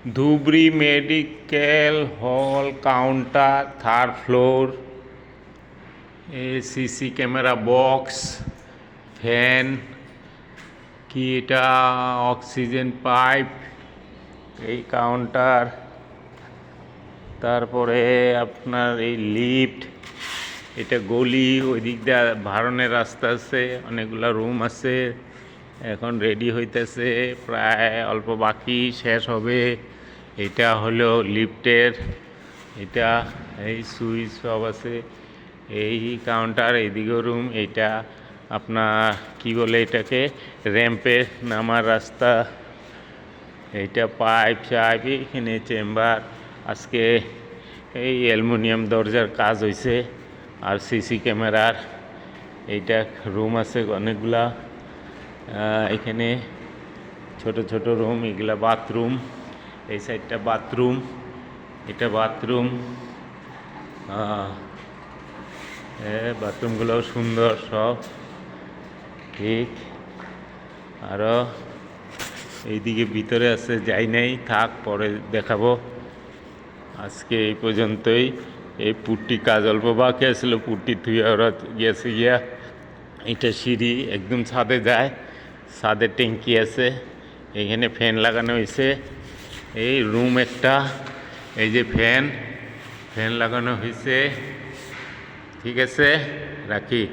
Dhubri medical hall counter, 3rd floor. CC camera box, fan, কি এটা oxygen pipe, এই counter. তারপরে আপনার এই লিফট, এটা গলি, ওই দিক দিয়ে ভাড়নের রাস্তা আছে, অনেকগুলা রুম আছে। এখন রেডি হইতেছে, প্রায় অল্প বাকি, শেষ হবে। এটা হলো লিফটের, এটা এই সুইচ সব আছে। এই কাউন্টার, এইদিকেও রুম। এইটা আপনার কি বলে এটাকে, র্যাম্পের নামার রাস্তা। এইটা পাইপ সাইপ, এখানে চেম্বার। আজকে এই অ্যালুমিনিয়াম দরজার কাজ হয়েছে। আর সিসি ক্যামেরার এইটা রুম আছে অনেকগুলা। এখানে ছোট ছোট রুম, এগুলা বাথরুম। এই সাইডটা বাথরুম, এটা বাথরুম। বাথরুমগুলোও সুন্দর সব, ঠিক। আরও এইদিকে ভিতরে আছে, যাই নাই, থাক, পরে দেখাবো। আজকে এই পর্যন্তই। এই পুট্টি কাজ অল্প বাকি আসলে, পুট্টি থুয়ে ওরা গেছে গিয়া। এটা সিঁড়ি একদম ছাদে যায়, ছাদে ট্যাঙ্কি আছে। এখানে ফ্যান লাগানো হয়েছে। এই রুম একটা, এই যে ফ্যান লাগানো হয়েছে। ঠিক আছে, রাখি।